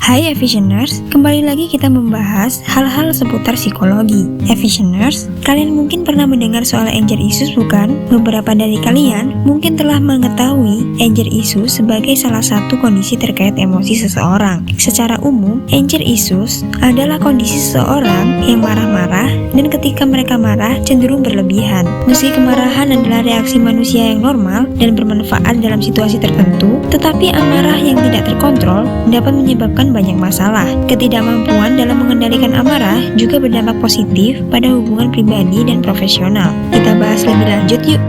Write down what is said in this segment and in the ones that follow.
Hai Efficieners, kembali lagi kita membahas hal-hal seputar psikologi. Efficieners, kalian mungkin pernah mendengar soal anger issues bukan? Beberapa dari kalian mungkin telah mengetahui anger issues sebagai salah satu kondisi terkait emosi seseorang. Secara umum, anger issues adalah kondisi seseorang yang marah-marah dan ketika mereka marah cenderung berlebihan. Meski kemarahan adalah reaksi manusia yang normal dan bermanfaat dalam situasi tertentu, tetapi amarah yang tidak terkontrol dapat menyebabkan banyak masalah. Ketidakmampuan dalam mengendalikan amarah juga berdampak positif pada hubungan pribadi dan profesional. Kita bahas lebih lanjut yuk.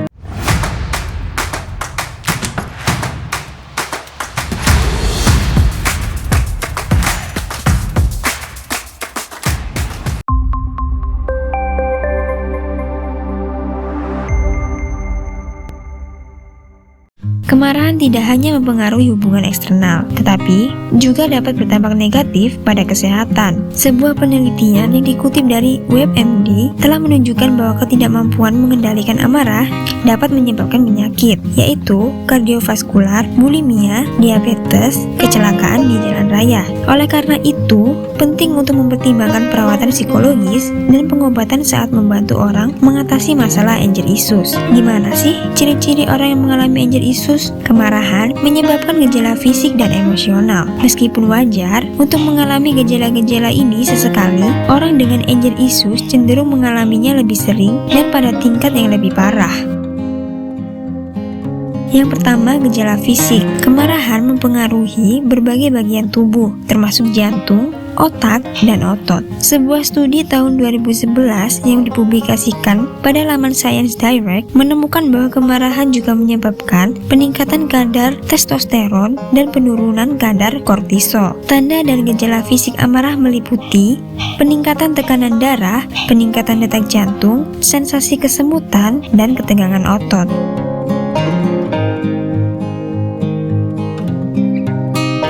Kemarahan tidak hanya mempengaruhi hubungan eksternal, tetapi juga dapat berdampak negatif pada kesehatan. Sebuah penelitian yang dikutip dari WebMD telah menunjukkan bahwa ketidakmampuan mengendalikan amarah dapat menyebabkan penyakit, yaitu kardiovaskular, bulimia, diabetes, kecelakaan di jalan raya. Oleh karena itu, penting untuk mempertimbangkan perawatan psikologis dan pengobatan saat membantu orang mengatasi masalah anger issues. Gimana sih ciri-ciri orang yang mengalami anger issues? Kemarahan menyebabkan gejala fisik dan emosional. Meskipun wajar untuk mengalami gejala-gejala ini sesekali, orang dengan anger issues cenderung mengalaminya lebih sering dan pada tingkat yang lebih parah. Yang pertama, gejala fisik. Kemarahan mempengaruhi berbagai bagian tubuh, termasuk jantung, otak, dan otot. Sebuah studi tahun 2011 yang dipublikasikan pada laman Science Direct menemukan bahwa kemarahan juga menyebabkan peningkatan kadar testosteron dan penurunan kadar kortisol. Tanda dan gejala fisik amarah meliputi peningkatan tekanan darah, peningkatan detak jantung, sensasi kesemutan, dan ketegangan otot.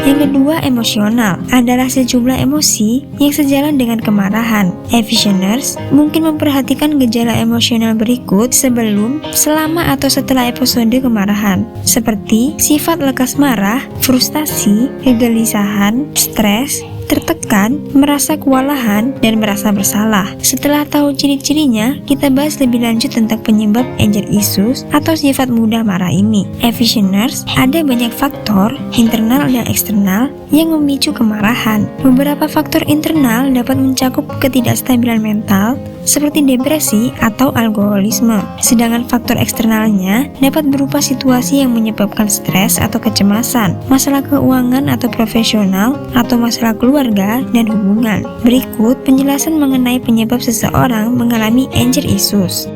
Yang kedua, emosional adalah sejumlah emosi yang sejalan dengan kemarahan. Efficieners mungkin memperhatikan gejala emosional berikut sebelum, selama, atau setelah episode kemarahan, seperti sifat lekas marah, frustasi, kegelisahan, stres, tertekan, merasa kewalahan, dan merasa bersalah. Setelah tahu ciri-cirinya, kita bahas lebih lanjut tentang penyebab anger issues atau sifat mudah marah ini. Efficieners, ada banyak faktor internal dan eksternal yang memicu kemarahan. Beberapa faktor internal dapat mencakup ketidakstabilan mental seperti depresi atau alkoholisme. Sedangkan faktor eksternalnya dapat berupa situasi yang menyebabkan stres atau kecemasan, masalah keuangan atau profesional, atau masalah keluarga dan hubungan. Berikut penjelasan mengenai penyebab seseorang mengalami anger issues.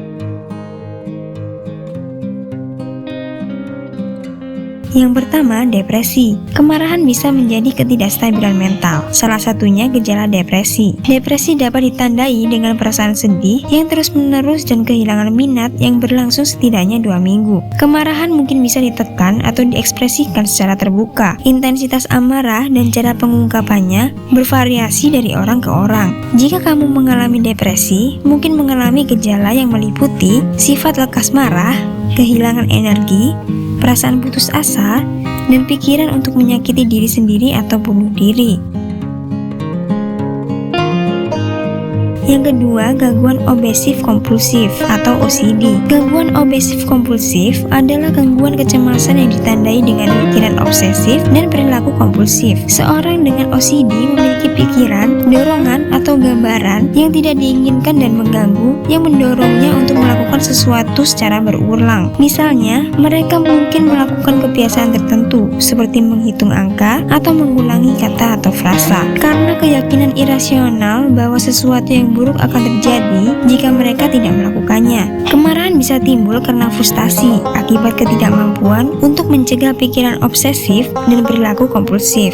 Yang pertama, depresi. Kemarahan bisa menjadi ketidakstabilan mental. Salah satunya gejala depresi. Depresi dapat ditandai dengan perasaan sedih yang terus-menerus dan kehilangan minat yang berlangsung setidaknya 2 minggu. Kemarahan mungkin bisa ditekan atau diekspresikan secara terbuka. Intensitas amarah dan cara pengungkapannya bervariasi dari orang ke orang. Jika kamu mengalami depresi, mungkin mengalami gejala yang meliputi sifat lekas marah, kehilangan energi, perasaan putus asa, dan pikiran untuk menyakiti diri sendiri atau bunuh diri. Yang kedua, gangguan obsesif kompulsif atau OCD. Gangguan obsesif kompulsif adalah gangguan kecemasan yang ditandai dengan pikiran obsesif dan perilaku kompulsif. Seorang dengan OCD memiliki pikiran, dorongan, atau gambaran yang tidak diinginkan dan mengganggu yang mendorongnya untuk melakukan sesuatu secara berulang. Misalnya, mereka mungkin melakukan kebiasaan tertentu seperti menghitung angka atau mengulangi kata atau frasa karena keyakinan irasional bahwa sesuatu yang buruk akan terjadi jika mereka tidak melakukannya. Kemarahan bisa timbul karena frustasi akibat ketidakmampuan untuk mencegah pikiran obsesif dan perilaku kompulsif.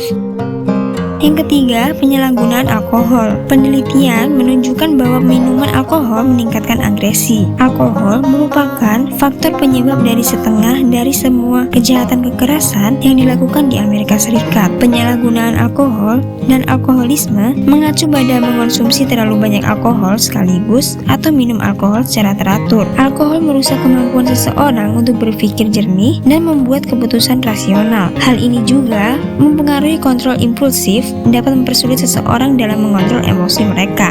Yang ketiga, penyalahgunaan alkohol. Penelitian menunjukkan bahwa minuman alkohol meningkatkan agresi. Alkohol merupakan faktor penyebab dari setengah dari semua kejahatan kekerasan yang dilakukan di Amerika Serikat. Penyalahgunaan alkohol dan alkoholisme mengacu pada mengonsumsi terlalu banyak alkohol sekaligus atau minum alkohol secara teratur. Alkohol merusak kemampuan seseorang untuk berpikir jernih dan membuat keputusan rasional. Hal ini juga mempengaruhi kontrol impulsif dapat mempersulit seseorang dalam mengontrol emosi mereka.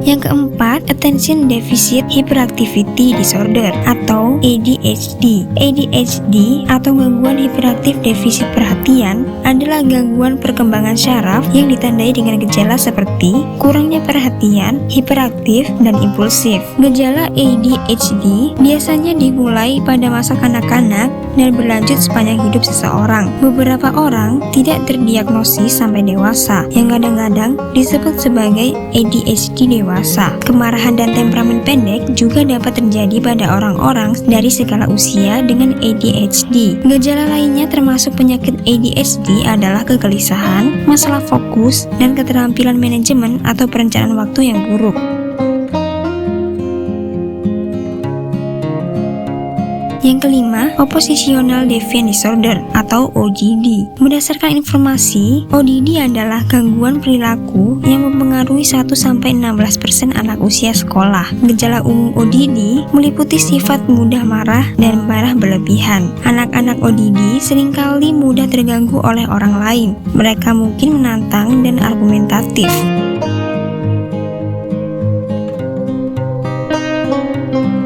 Yang keempat, Attention Deficit Hyperactivity Disorder atau ADHD. ADHD atau gangguan hiperaktif defisit perhatian adalah gangguan perkembangan syaraf yang ditandai dengan gejala seperti kurangnya perhatian, hiperaktif, dan impulsif. Gejala ADHD biasanya dimulai pada masa kanak-kanak dan berlanjut sepanjang hidup seseorang. Beberapa orang tidak terdiagnosis sampai dewasa, yang kadang-kadang disebut sebagai ADHD dewasa. Kemarahan dan temperamen pendek juga dapat terjadi pada orang-orang dari segala usia dengan ADHD. Gejala lainnya termasuk penyakit ADHD adalah kegelisahan, masalah fokus, dan keterampilan manajemen atau perencanaan waktu yang buruk. Yang kelima, Oppositional Deviant Disorder atau ODD. Berdasarkan informasi, ODD adalah gangguan perilaku yang mempengaruhi 1-16% anak usia sekolah. Gejala umum ODD meliputi sifat mudah marah dan marah berlebihan. Anak-anak ODD seringkali mudah terganggu oleh orang lain. Mereka mungkin menantang dan argumentatif.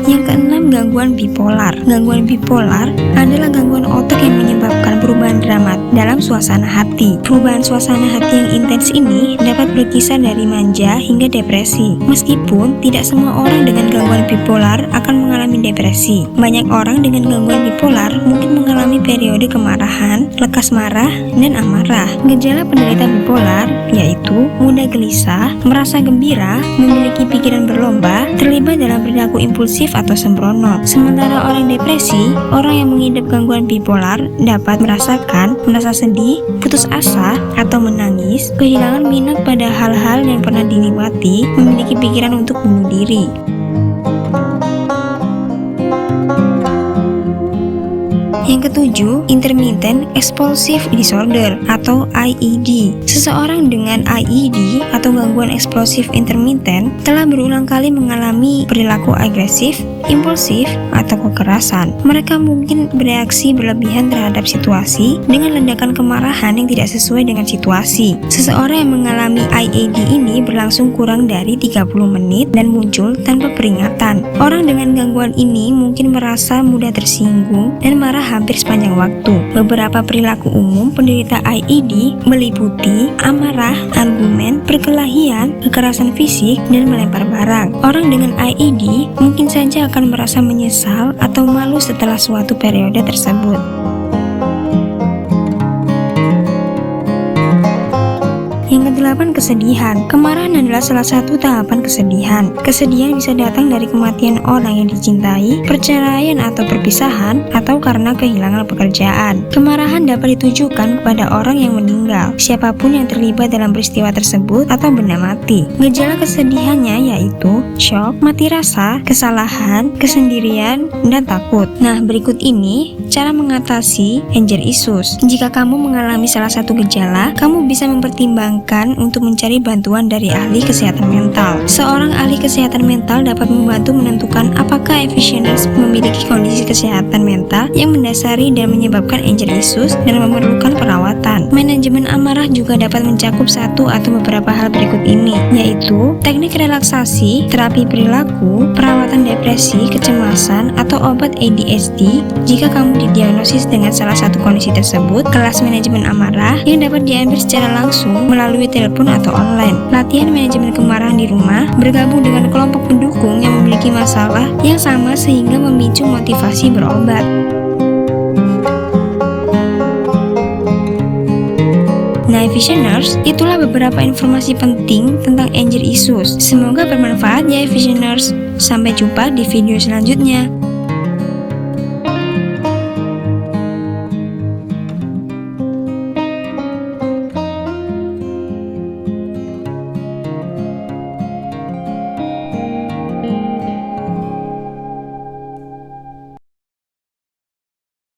Yang keenam, gangguan bipolar. Gangguan bipolar adalah gangguan otak yang menyebabkan perubahan dramat dalam suasana hati. Perubahan suasana hati yang intens ini dapat berkisar dari manja hingga depresi. Meskipun tidak semua orang dengan gangguan bipolar akan mengalami depresi. Banyak orang dengan gangguan bipolar mungkin mengalami periode kemarahan, lekas marah, dan amarah. Gejala penderita bipolar yaitu mudah gelisah, merasa gembira, memiliki pikiran berlomba, terlibat dalam perilaku impulsif atau sembrono. Sementara orang depresi, orang yang mengidap gangguan bipolar dapat merasakan merasa sedih, putus asa, atau menangis, kehilangan minat pada hal-hal yang pernah dilewati, memiliki pikiran untuk bunuh diri. Yang ketujuh, Intermittent Explosive Disorder atau IED. Seseorang dengan IED atau gangguan eksplosif intermittent telah berulang kali mengalami perilaku agresif, impulsif, atau kekerasan. Mereka mungkin bereaksi berlebihan terhadap situasi dengan ledakan kemarahan yang tidak sesuai dengan situasi. Seseorang yang mengalami IED ini berlangsung kurang dari 30 menit dan muncul tanpa peringatan. Orang dengan gangguan ini mungkin merasa mudah tersinggung dan marah hampir sepanjang waktu. Beberapa perilaku umum penderita IED meliputi amarah, argumen, perkelahian, kekerasan fisik, dan melempar barang. Orang dengan IED mungkin saja akan merasa menyesal atau malu setelah suatu periode tersebut. Yang kedelapan, kesedihan. Kemarahan adalah salah satu tahapan kesedihan. Kesedihan bisa datang dari kematian orang yang dicintai, perceraian atau perpisahan, atau karena kehilangan pekerjaan. Kemarahan dapat ditujukan kepada orang yang meninggal, siapapun yang terlibat dalam peristiwa tersebut, atau benda mati. Gejala kesedihannya yaitu shock, mati rasa, kesalahan, kesendirian, dan takut. Nah, berikut ini cara mengatasi anger issues. Jika kamu mengalami salah satu gejala, kamu bisa mempertimbangkan untuk mencari bantuan dari ahli kesehatan mental. Seorang ahli kesehatan mental dapat membantu menentukan apakah Avisioners memiliki kondisi kesehatan mental yang mendasari dan menyebabkan anger issues dan memerlukan perawatan. Manajemen amarah juga dapat mencakup satu atau beberapa hal berikut ini, yaitu teknik relaksasi, terapi perilaku, perawatan depresi, kecemasan, atau obat ADHD jika kamu didiagnosis dengan salah satu kondisi tersebut, kelas manajemen amarah yang dapat diambil secara langsung melalui telepon atau online, latihan manajemen kemarahan di rumah, bergabung dengan kelompok pendukung yang memiliki masalah yang sama sehingga memicu motivasi berobat. Nah, Avisioners, itulah beberapa informasi penting tentang anger issues. Semoga bermanfaat ya Avisioners. Sampai jumpa di video selanjutnya.